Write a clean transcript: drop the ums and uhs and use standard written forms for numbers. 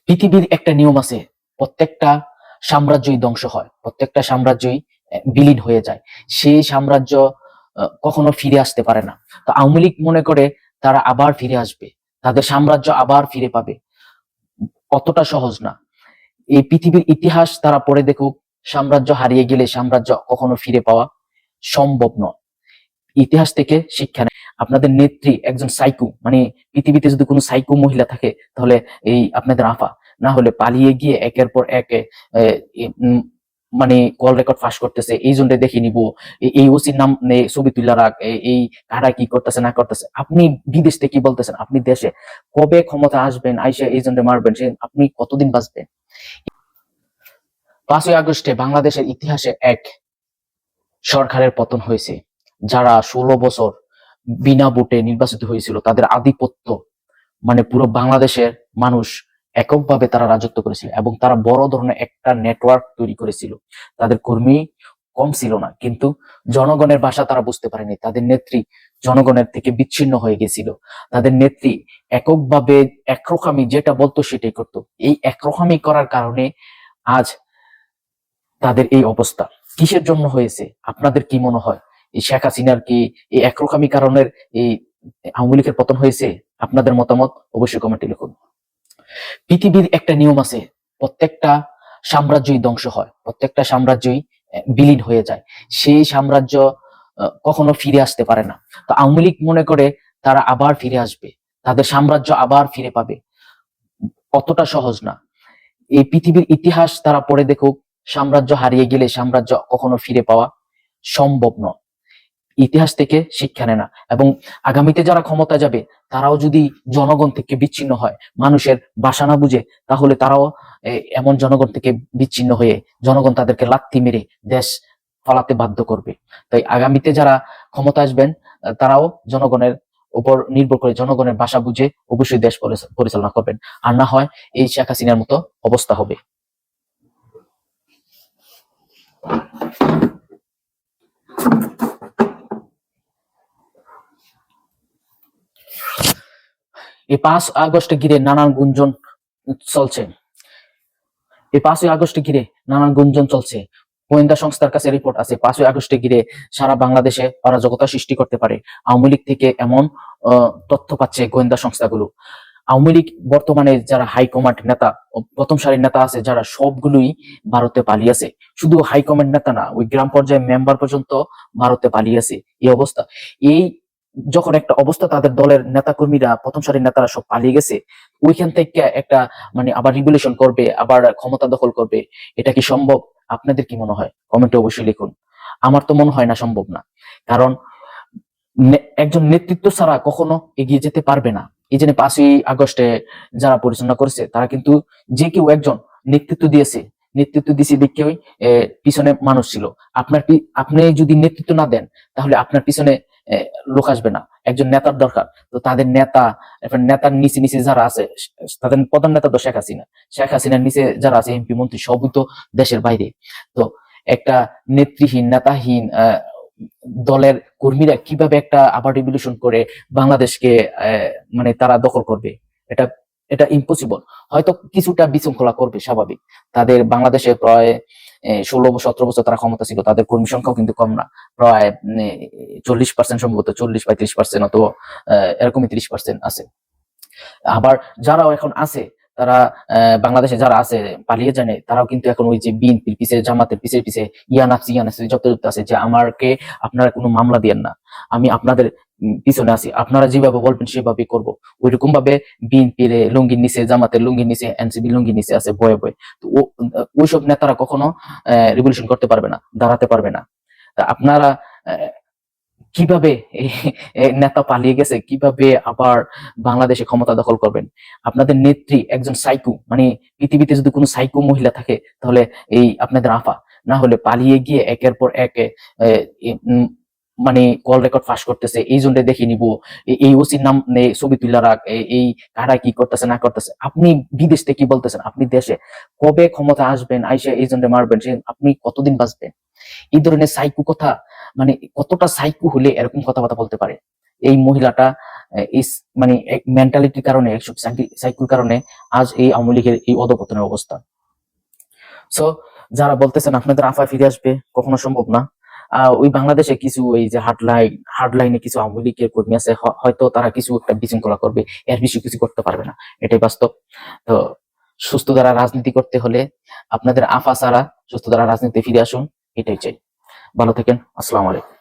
পৃথিবীর একটা নিয়ম আছে, প্রত্যেকটা সাম্রাজ্যই ধ্বংস হয়, প্রত্যেকটা সাম্রাজ্যই বিলীন হয়ে যায়। সেই সাম্রাজ্য কখনো ফিরে আসতে পারে না। তো আওয়ামী লীগ মনে করে তারা আবার ফিরে আসবে, তাদের সাম্রাজ্য আবার ফিরে পাবে। অতটা সহজ না। এই পৃথিবীর ইতিহাস তারা পড়ে দেখুক, সাম্রাজ্য হারিয়ে গেলে সাম্রাজ্য কখনো ফিরে পাওয়া সম্ভব নয়। ইতিহাস থেকে শিক্ষা নেয়। আপনাদের নেত্রী একজন সাইকো, মানে পৃথিবীতে যদি কোনো সাইকো মহিলা থাকে তাহলে এই আপনাদের আফা, না হলে পালিয়ে গিয়ে একের পর এক মানে কল রেকর্ড ফাঁস করতেছে, এই জন্য দেখে নিব, এই ওসির নাম ছবি তুলে রাখ, এই কারা কি করতেছে না করতেছে। আপনি বিদেশ থেকে কি বলতেছেন, আপনি দেশে কবে ক্ষমতা আসবেন, আইসা এই জন্য মারবেন, সে আপনি কতদিন বাঁচবেন? 5ই আগস্টে বাংলাদেশের ইতিহাসে এক সরকারের পতন হয়েছে। যারা 16 বছর বিনা ভোটে নির্বাচিত হয়েছিল, তাদের আধিপত্য মানে পুরো বাংলাদেশের মানুষ এককভাবে তারা রাজত্ব করেছিল, এবং তারা বড় ধরনের একটা নেটওয়ার্ক তৈরি করেছিল। তাদের কর্মী কম ছিল না, কিন্তু জনগণের ভাষা তারা বুঝতে পারেনি। তাদের নেত্রী জনগণের থেকে বিচ্ছিন্ন হয়ে গেছিল। তাদের নেত্রী এককভাবে একরকমই যেটা বলতো সেটাই করতো। এই একরকমই করার কারণে আজ তাদের এই অবস্থা। কিসের জন্য হয়েছে আপনাদের কি মনে হয়? এই শেখ হাসিনার কি এই একরকমই কারণের এই আওয়ামী লীগের পতন হয়েছে? আপনাদের মতামত অবশ্যই কমেন্টে লিখুন। পৃথিবীর একটা নিয়ম আছে, প্রত্যেকটা সাম্রাজ্যই ধ্বংস হয়, প্রত্যেকটা সাম্রাজ্যই বিলীন হয়ে যায়। সেই সাম্রাজ্য কখনো ফিরে আসতে পারে না। তো আওয়ামী লীগ মনে করে তারা আবার ফিরে আসবে, তাদের সাম্রাজ্য আবার ফিরে পাবে। অতটা সহজ না। এই পৃথিবীর ইতিহাস তারা পড়ে দেখুক, সাম্রাজ্য হারিয়ে গেলে সাম্রাজ্য কখনো ফিরে পাওয়া সম্ভব নয়। ইতিহাস থেকে শিক্ষা নেয় না, এবং আগামীতে যারা ক্ষমতা যাবে তারাও যদি জনগণ থেকে বিচ্ছিন্ন হয়, মানুষের ভাষা না বুঝে, তাহলে তারাও এমন জনগণ থেকে বিচ্ছিন্ন হয়ে জনগণ তাদেরকে লাথি মেরে দেশ পালাতে বাধ্য করবে। তাই আগামীতে যারা ক্ষমতা আসবেন তারাও জনগণের উপর নির্ভর করে জনগণের ভাষা বুঝে অবশ্যই দেশ পরিচালনা করবেন, আর না হয় এই শেখ হাসিনার মতো অবস্থা হবে। এই 5 আগস্টে ঘিরে নানান গুঞ্জন চলছে। এই 5ই আগস্টে ঘিরে নানান গুঞ্জন চলছে। গোয়েন্দা সংস্থার কাছে রিপোর্ট আছে 5ই আগস্টে ঘিরে সারা বাংলাদেশে অরাজকতা সৃষ্টি করতে পারে। আওয়ামী লীগ থেকে এমন তথ্য পাচ্ছে গোয়েন্দা সংস্থাগুলো। আওয়ামী লীগ বর্তমানে যারা হাইকমান্ড নেতা, প্রথম সারির নেতা আছে, যারা সবগুলোই ভারতে পালিয়েছে। শুধু হাইকমান্ড নেতা না, ওই গ্রাম পর্যায়ে মেম্বার পর্যন্ত ভারতে পালিয়েছে। এই অবস্থা, এই যখন একটা অবস্থা, তাদের দলের নেতা কর্মীরা, প্রথম সারির নেতারা সব পালিয়ে গেছে, ওইখান থেকে একটা মানে আবার রিভলিউশন করবে, আবার ক্ষমতা দখল করবে, এটা কি সম্ভব? আপনাদের কি মনে হয়? কমেন্টে অবশ্যই লিখুন। আমার তো মনে হয় না, সম্ভব না। কারণ একজন নেতৃত্ব ছাড়া কখনো এগিয়ে যেতে পারবে না। এই জন্য 5ই আগস্টে যারা পরিচালনা করেছে তারা কিন্তু যে কেউ একজন নেতৃত্ব দিয়েছে, নেতৃত্ব দিয়েছে দেখেই পিছনে মানুষ ছিল। আপনি যদি নেতৃত্ব না দেন তাহলে আপনার পিছনে লোক আসবে না। একজন নেতার দরকার। তো তাদের নেতা, নেতার নিচে নিচে যারা আছে, তাদের প্রধান নেতা তো শেখ হাসিনা, শেখ হাসিনার নিচে যারা আছে এমপি মন্ত্রী, সবই তো দেশের বাইরে। তো একটা নেত্রীহীন নেতাহীন দলের কর্মীরা কিভাবে একটা আবার রিভলিউশন করে বাংলাদেশকে মানে তারা দখল করবে? এটা এটা ইম্পসিবল। হয়তো কিছুটা বিশৃঙ্খলা করবে, স্বাভাবিক। তাদের বাংলাদেশে প্রায় 16-17 বছর তারা ক্ষমতা ছিল, তাদের কর্মী সংখ্যাও কিন্তু কম না। প্রায় 40%, সম্ভবত 40 বা 30%, অথবা এরকমই 30% আছে। আবার যারাও এখন আছে, তারা বাংলাদেশে যারা আছে পালিয়ে যায় নাই, তারাও কিন্তু এখন ওই যে বিএনপির পিছে, জামাতের পিছে পিছে ইয়ানাফসি যত আছে, যে আমাকে আপনারা কোনো মামলা দিয়েন না, আমি আপনাদের পিছনে আছি, আপনারা যেভাবে বলবেন সেভাবে করব। ওইরকম ভাবে বিএনপির লুঙ্গির নিচে, জামাতের লুঙ্গির নিচে, এনসিপি লুঙ্গির নিচে আছে বয়ে বয়ে। তো ওইসব নেতারা কখনো রিভলিউশন করতে পারবে না, দাঁড়াতে পারবে না। তা আপনারা কিভাবে নেতা পালিয়ে গেছে, কিভাবে আবার বাংলাদেশে ক্ষমতা দখল করবেন? আপনাদের নেত্রী একজন সাইকো, মানে পৃথিবীতে যদি কোনো সাইকো মহিলা থাকে তাহলে এই আপনাদের আফা, না হলে পালিয়ে গিয়ে একের পর এক মানে কল রেকর্ড ফাঁস করতেছে, এই জন্য দেখে নিব, এই ওসির নাম ছবি তুলে রাখ, এই কারা কি করতেছে না করতেছে। আপনি বিদেশ থেকে কি বলতেছেন, আপনি দেশে কবে ক্ষমতা আসবেন, আইসা এই জন্য মারবেন, সে আপনি কতদিন বাঁচবেন? এই ধরনের সাইকো কথা, মানে কতটা সাইকো হলে এরকম কথাবার্তা বলতে পারে? এই মহিলাটা মানে মেন্টালিটির কারণে, সাইকোর কারণে আজ এই আওয়ামী লীগের এই অধপতনের অবস্থা। সো যারা বলতেছেন আপনাদের আফা ফিরে আসবে, কখনো সম্ভব না। ওই বাংলাদেশে কিছু ওই যে হার্ডলাইনে কিছু আওয়ামী লীগের কর্মী আছে, হয়তো তারা কিছু একটা বিশৃঙ্খলা করবে, এর বেশি কিছু করতে পারবে না, এটাই বাস্তব। তো সুস্থ দ্বারা রাজনীতি করতে হলে আপনাদের আফা ছাড়া সুস্থ দ্বারা রাজনীতি ফিরে আসুন, এটাই চাই। ভালো থাকেন, আসসালামু আলাইকুম।